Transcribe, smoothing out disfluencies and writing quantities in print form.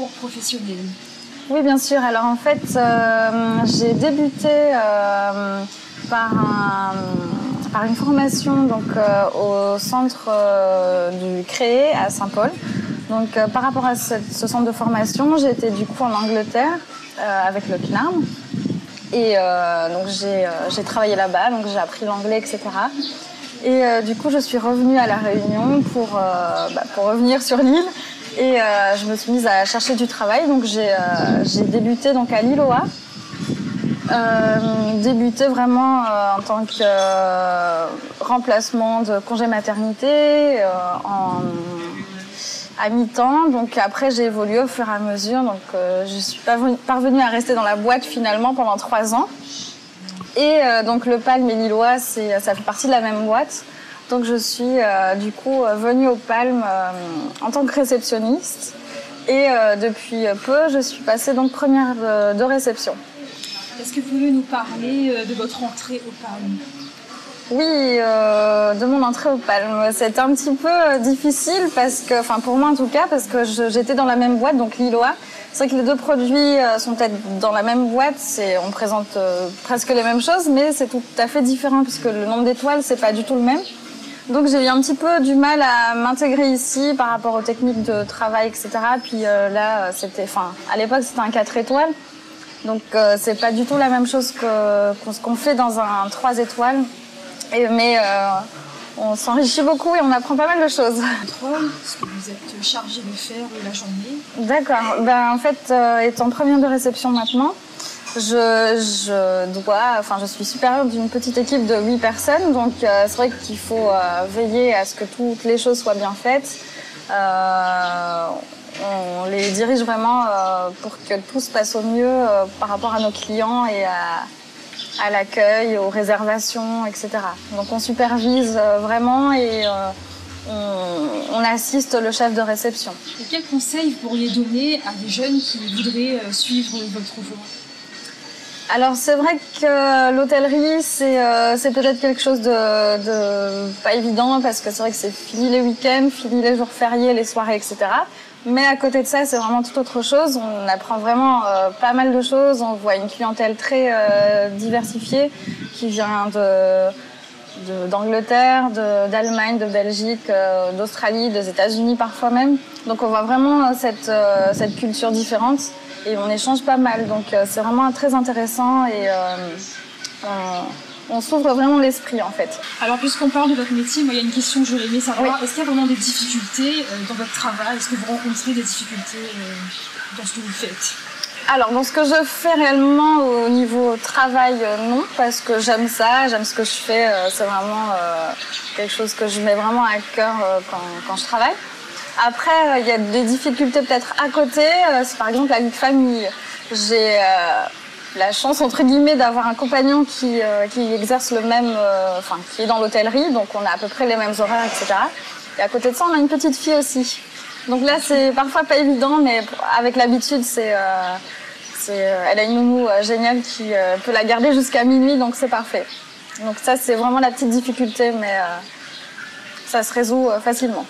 parcours professionnel? Oui, bien sûr. Alors en fait, j'ai débuté par une formation donc, au centre du Créé à Saint-Paul. Donc par rapport à ce centre de formation, j'ai été du coup en Angleterre avec le CNARM. Et donc j'ai travaillé là-bas, donc j'ai appris l'anglais, etc. Et du coup, je suis revenue à La Réunion pour revenir sur l'île. Et je me suis mise à chercher du travail. Donc j'ai débuté donc, à Liloa. Débuté vraiment en tant que remplacement de congé maternité à mi-temps. Donc après, j'ai évolué au fur et à mesure. Donc je suis parvenue à rester dans la boîte finalement pendant 3 ans. Et donc le Palm et Liloa, ça fait partie de la même boîte. Donc je suis du coup venue au Palm en tant que réceptionniste. Et depuis peu, je suis passée donc première de réception. Est-ce que vous pouvez nous parler de votre entrée au Palm? Oui, de mon entrée au Palm. C'était un petit peu difficile enfin pour moi en tout cas, parce que j'étais dans la même boîte, donc Liloa. C'est vrai que les deux produits sont peut-être dans la même boîte, on présente presque les mêmes choses, mais c'est tout à fait différent puisque le nombre d'étoiles, c'est pas du tout le même. Donc j'ai eu un petit peu du mal à m'intégrer ici par rapport aux techniques de travail, etc. Puis là, à l'époque, c'était un 4 étoiles. Donc c'est pas du tout la même chose que ce qu'on fait dans un 3 étoiles. Mais on s'enrichit beaucoup et on apprend pas mal de choses. Ce que vous êtes chargé de faire la journée? D'accord. En fait, étant première de réception maintenant, je suis supérieure d'une petite équipe de 8 personnes. Donc c'est vrai qu'il faut veiller à ce que toutes les choses soient bien faites. On les dirige vraiment pour que tout se passe au mieux par rapport à nos clients et à l'accueil, aux réservations, etc. Donc on supervise vraiment et on assiste le chef de réception. Et quels conseils vous pourriez donner à des jeunes qui voudraient suivre votre voie? Alors c'est vrai que l'hôtellerie c'est peut-être quelque chose de pas évident parce que c'est vrai que c'est fini les week-ends, fini les jours fériés, les soirées, etc. Mais à côté de ça, c'est vraiment toute autre chose. On apprend vraiment pas mal de choses. On voit une clientèle très diversifiée qui vient d'Angleterre, d'Allemagne, de Belgique, d'Australie, des États-Unis parfois même. Donc on voit vraiment cette culture différente et on échange pas mal. Donc c'est vraiment très intéressant et on s'ouvre vraiment l'esprit en fait. Alors puisqu'on parle de votre métier, moi il y a une question que j'aurais aimé savoir. Oui. Est-ce qu'il y a vraiment des difficultés dans votre travail? Est-ce que vous rencontrez des difficultés dans ce que vous faites? Alors dans ce que je fais réellement au niveau travail, non, parce que j'aime ça, j'aime ce que je fais. C'est vraiment quelque chose que je mets vraiment à cœur quand je travaille. Après, il y a des difficultés peut-être à côté. C'est par exemple la vie de famille. J'ai la chance, entre guillemets, d'avoir un compagnon qui exerce le même, qui est dans l'hôtellerie, donc on a à peu près les mêmes horaires, etc. Et à côté de ça, on a une petite fille aussi. Donc là, c'est parfois pas évident, mais avec l'habitude, elle a une nounou géniale qui peut la garder jusqu'à minuit, donc c'est parfait. Donc ça, c'est vraiment la petite difficulté, mais ça se résout facilement.